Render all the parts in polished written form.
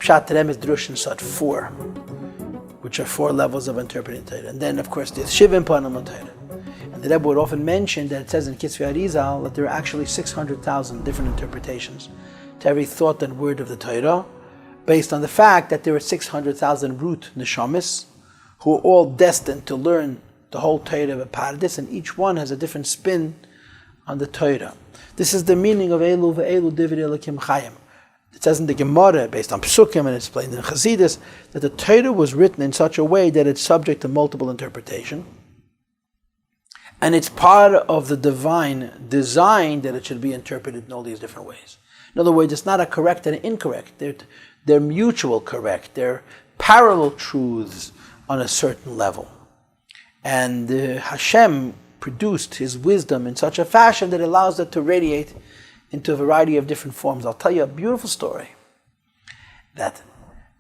Pshat, Remes, Drush, and Sod, 4, which are 4 levels of interpreting Torah. And then, of course, there's Shivim Panim Torah. And the Rebbe would often mention that it says in Kitzvi Arizal that there are actually 600,000 different interpretations to every thought and word of the Torah, based on the fact that there are 600,000 root neshamis who are all destined to learn the whole Torah of Paradis, and each one has a different spin on the Torah. This is the meaning of Elu ve'elu Divrei Elokim Chayim. It says in the Gemara, based on Pesukim, and it's explained in Chassidus, that the Torah was written in such a way that it's subject to multiple interpretation, and it's part of the divine design that it should be interpreted in all these different ways. In other words, it's not a correct and an incorrect. They're mutual correct. They're parallel truths on a certain level. And Hashem produced His wisdom in such a fashion that allows it to radiate into a variety of different forms. I'll tell you a beautiful story that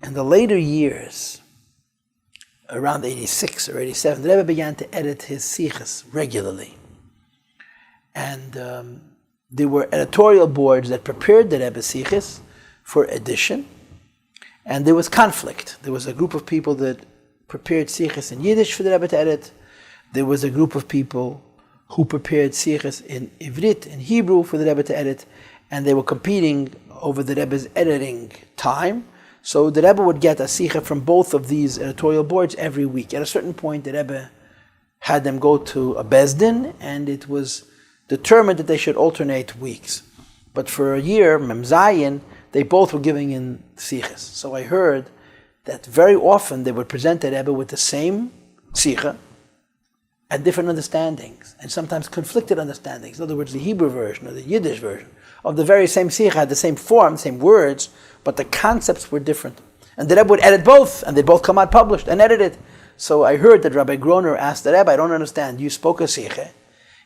in the later years, around 86 or 87, the Rebbe began to edit his sichos regularly. And there were editorial boards that prepared the Rebbe's sichos for edition, and there was conflict. There was a group of people that prepared sichos in Yiddish for the Rebbe to edit. There was a group of people who prepared sichos in Ivrit, in Hebrew, for the Rebbe to edit, and they were competing over the Rebbe's editing time. So the Rebbe would get a sicha from both of these editorial boards every week. At a certain point, the Rebbe had them go to a Bezdin, and it was determined that they should alternate weeks. But for a year, Mem Zayin, they both were giving in sichos. So I heard that very often they would present the Rebbe with the same sicha and different understandings, and sometimes conflicted understandings. In other words, the Hebrew version or the Yiddish version of the very same sicha had the same form, same words, but the concepts were different. And the Rebbe would edit both, and they'd both come out published and edited. So I heard that Rabbi Groner asked the Rebbe, I don't understand, you spoke a sicha,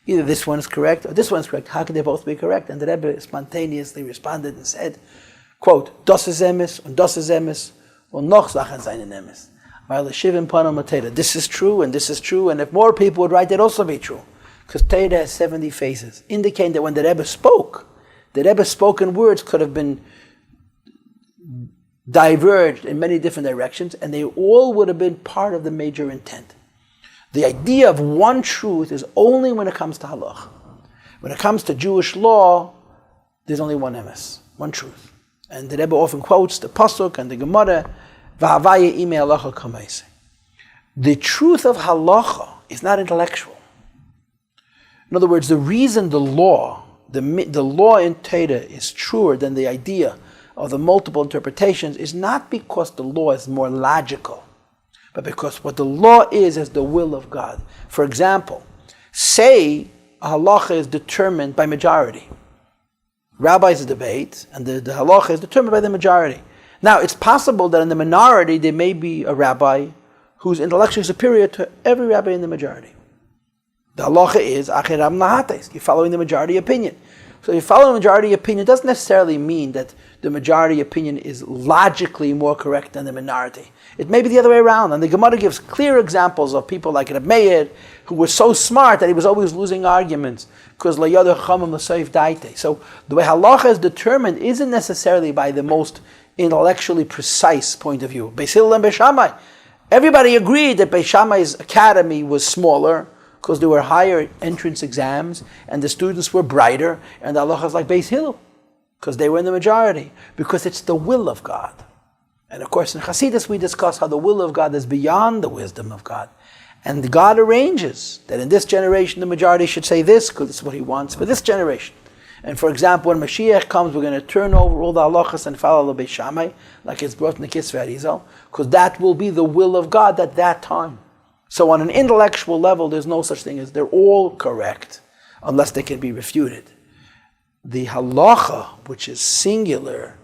either this one is correct or this one is correct, how can they both be correct? And the Rebbe spontaneously responded and said, quote, Das ist emes, und das ist emes, und noch Sachen seinen emes. This is true, and this is true, and if more people would write, that'd also be true. Because Torah has 70 faces, indicating that when the Rebbe spoke, the Rebbe's spoken words could have been diverged in many different directions, and they all would have been part of the major intent. The idea of one truth is only when it comes to halach. When it comes to Jewish law, there's only one emes, one truth. And the Rebbe often quotes the Pasuk and the Gemara, the truth of halacha is not intellectual. In other words, the reason the law in Torah is truer than the idea of the multiple interpretations is not because the law is more logical, but because what the law is the will of God. For example, say a halacha is determined by majority. Rabbis debate, and the halacha is determined by the majority. Now, it's possible that in the minority there may be a rabbi who's intellectually superior to every rabbi in the majority. The halacha is Achei Temimim, you're following the majority opinion. So you follow the majority opinion doesn't necessarily mean that the majority opinion is logically more correct than the minority. It may be the other way around. And the Gemara gives clear examples of people like Reb Meir, who was so smart that he was always losing arguments because Layad Chamim L'Seif Daite. So the way halacha is determined isn't necessarily by the most intellectually precise point of view. Beis Hillel and Beis Shammai, everybody agreed that Beis Shammai's academy was smaller because there were higher entrance exams and the students were brighter, and the halacha is like Beis Hillel because they were in the majority, because it's the will of God. And of course in Chassidus we discuss how the will of God is beyond the wisdom of God, and God arranges that in this generation the majority should say this because it's what He wants for this generation. And for example, when Mashiach comes, we're going to turn over all the halachas and follow the Beis Shammai, like it's brought in the Kitzvi Arizal, because that will be the will of God at that time. So on an intellectual level, there's no such thing as they're all correct, unless they can be refuted. The halacha, which is singular,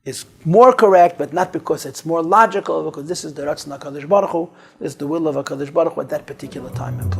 is more correct, but not because it's more logical, because this is the Ratzon HaKadosh Baruch Hu, this is the will of HaKadosh Baruch Hu at that particular time and place.